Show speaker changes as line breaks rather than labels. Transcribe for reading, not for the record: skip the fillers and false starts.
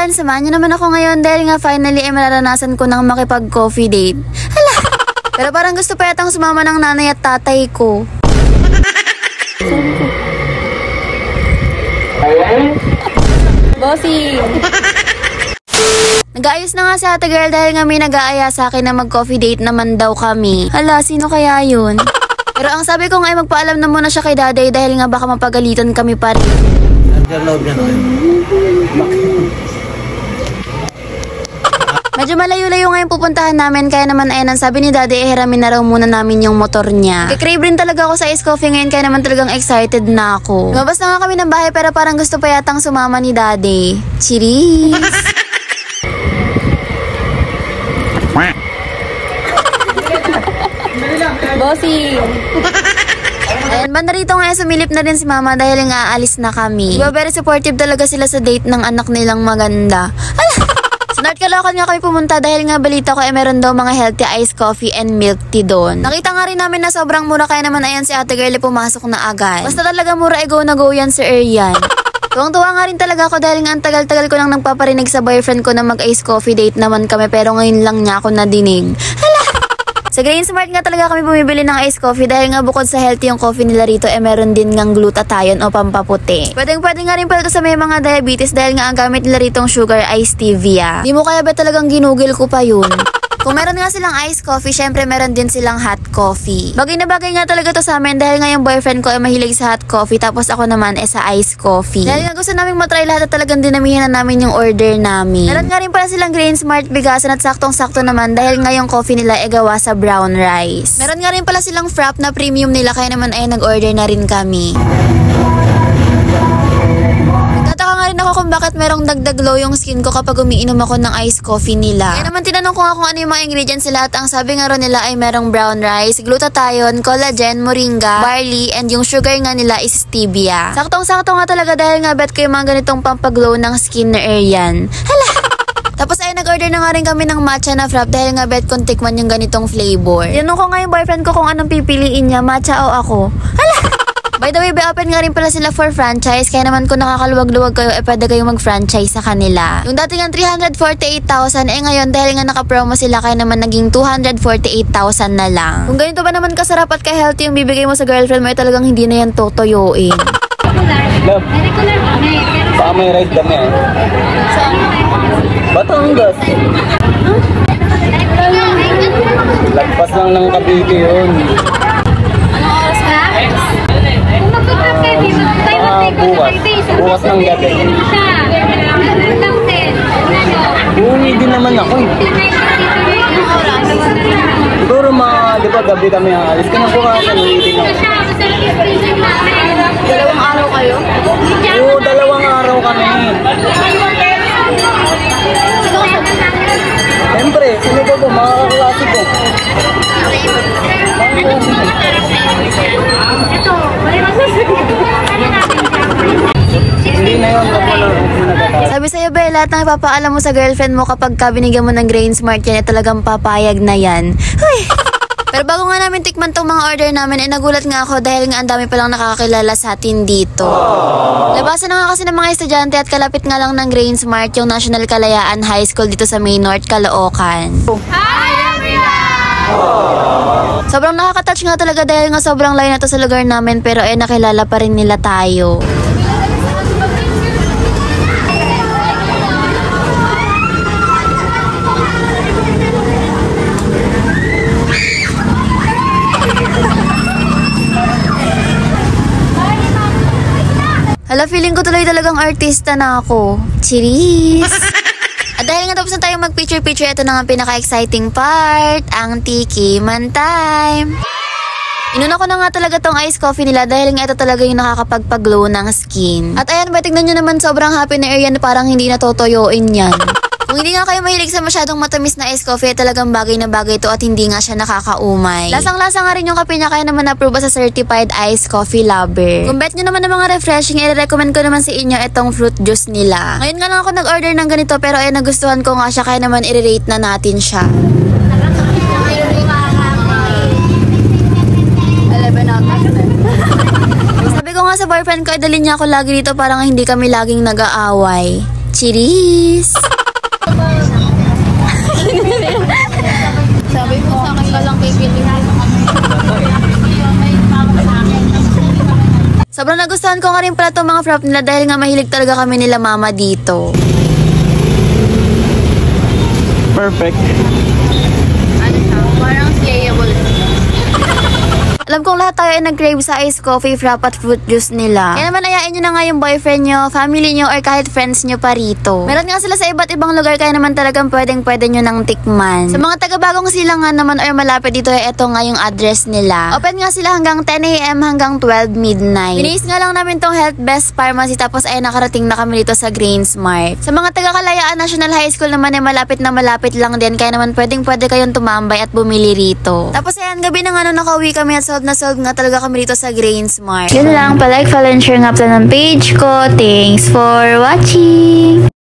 ayan, samahan nyo naman ako ngayon dahil nga finally ay mararanasan ko ng makipag-coffee date. Hala! Pero parang gusto pa yatang sumama ng nanay at tatay ko. Bossing! Nag-aayos na nga si ate girl dahil nga may nag-aaya sa akin na mag-coffee date naman daw kami. Hala, sino kaya yun? Pero ang sabi ko nga ay magpaalam na muna siya kay daday dahil nga baka mapagalitan kami pa rin. Medyo malayo-layo ngayon pupuntahan namin kaya naman ayan ang sabi ni daddy hiramin na raw muna namin yung motor niya. Kikrave rin talaga ako sa ice coffee ngayon kaya naman talagang excited na ako. Lumabas na nga kami ng bahay pero parang gusto pa yatang sumama ni daddy. Cheers! Bossing! Ayan, banda rito ngayon sumilip na din si mama dahil nga aalis na kami. Diba very supportive talaga sila sa date ng anak nilang maganda. Sa North Caloocan nga kami pumunta dahil nga balita ko meron daw mga healthy iced coffee and milk tea doon. Nakita nga rin namin na sobrang mura kaya naman ayan si ate girl pumasok na agad. Basta talaga mura go na go yan si Arian. Tuwang-tuwa nga rin talaga ako dahil nga ang tagal-tagal ko nang nagpaparinig sa boyfriend ko na mag-ice coffee date naman kami pero ngayon lang niya ako nadinig. Sa Grain Smart nga talaga kami bumibili ng iced coffee dahil nga bukod sa healthy yung coffee nila rito meron din ngang glutathione o pampaputi. Pwede nga rin pala ito sa may mga diabetes dahil nga ang gamit nila rito sugar iced stevia. Di mo kaya ba talagang ginugil ko pa yun? Kung meron nga silang iced coffee, syempre meron din silang hot coffee. Bagay na bagay nga talaga to sa amin dahil nga yung boyfriend ko ay mahilig sa hot coffee tapos ako naman sa iced coffee. Dahil nga gusto namin matry lahat at talagang dinamihan na namin yung order namin. Meron nga rin pala silang Grain Smart bigasan at saktong-sakto naman dahil nga yung coffee nila gawa sa brown rice. Meron nga rin pala silang frap na premium nila kaya naman ay nag-order na rin kami. Nagtataka nga rin ako kung bakit merong dagdag glow yung skin ko kapag umiinom ako ng iced coffee nila. Kaya naman tinanong ko nga kung ano yung mga ingredients nila at ang sabi nga rin nila ay merong brown rice, glutathione, collagen, moringa, barley, and yung sugar nga nila is stevia. Saktong-sakto nga talaga dahil nga bet ko yung mga ganitong pampaglow ng skin na Arian. Hala! Tapos ay nag-order na nga rin kami ng matcha na frap dahil nga bet kong tikman yung ganitong flavor. Tinanong ko nga yung boyfriend ko kung anong pipiliin niya, matcha o ako. Hala! By the way, open nga rin pala sila for franchise kaya naman kung nakakaluwag-luwag kayo pwede kayong mag-franchise sa kanila. Yung dati nga 348,000 ngayon dahil nga naka-promo sila kaya naman naging 248,000 na lang. Kung ganito ba naman kasarap at ka-healthy yung bibigay mo sa girlfriend mo talagang hindi na yan totoyoin.
Love, baka may ride kami
Saan?
Batangas. Lagpas lang ng Cavite yun. Bukas ng gabi. Uuwi din naman ako Siguro di ba gabi kami aalis ka na bukas, uuwi din ako.
2 araw kayo?
Oo, 2 araw kami. Siyempre, sino ba po? Mga kaklase ko. Hindi na yun.
Sabi sa'yo, Be, lahat ng ipapaalam mo sa girlfriend mo kapag binigyan mo ng Grain Smart yan, talagang papayag na yan. Huy! Pero bago nga namin tikman tong mga order namin, nagulat nga ako dahil nga ang dami palang nakakakilala sa atin dito. Labasan na nga kasi ng mga estudyante at kalapit nga lang ng Grain Smart yung National Kalayaan High School dito sa May North, Caloocan. Hi everyone! Sobrang nakaka-touch nga talaga dahil nga sobrang layo na to sa lugar namin pero nakilala pa rin nila tayo. Hala, feeling ko tuloy talagang artista na ako. Cheers! At dahil nga tapos na tayo mag-picture-picture, ito na nga pinaka-exciting part, ang tikiman time! Inuna ko na nga talaga tong iced coffee nila dahil nga ito talaga yung nakakapagpaglow ng skin. At ayan, ba, tignan nyo naman sobrang happy na Arian, parang hindi na totoyoin yan. Kung hindi nga kayo mahilig sa masyadong matamis na iced coffee, talagang bagay na bagay to at hindi nga siya nakakaumay. Lasang-lasa nga rin yung kape niya kaya naman na-approve sa certified iced coffee lover. Kung bet nyo naman ng mga refreshing, i-recommend ko naman sa inyo itong fruit juice nila. Ngayon nga lang ako nag-order ng ganito pero nagustuhan ko nga siya kaya naman i-rate na natin siya. 11 out of 10. Sabi ko nga sa boyfriend ko, dalhin niya ako lagi dito para nga hindi kami laging nag-aaway. Chiris!
Sabi mo sa akin ka lang kikilig.
Sobrang nagustuhan ko nga rin pala itong mga frap nila dahil nga mahilig talaga kami nila mama dito.
Perfect.
Ano siya? Parang slayable.
Alam kong lahat tayo ay nag-crave sa ice coffee, frap at fruit juice nila. Kaya naman ayain nyo na nga yung boyfriend nyo, family nyo, or kahit friends nyo pa rito. Meron nga sila sa iba't ibang lugar kaya naman talagang pwede nyo nang tikman. Sa mga taga-bagong silangan naman or malapit dito, eto nga yung address nila. Open nga sila hanggang 10 AM hanggang 12 midnight. Binis nga lang namin tong Health Best Pharmacy tapos ay nakarating na kami dito sa Grainsmart. Sa mga taga-Kalayaan National High School naman ay malapit lang din kaya naman pwede kayong tumambay at bumili rito. Tapos ayan, gabi na nga nung nakauwi kami at solve nga talaga kami dito sa Grainsmart. Yun lang, pa-like, follow, and share nga pala ng page ko. Thanks for watching!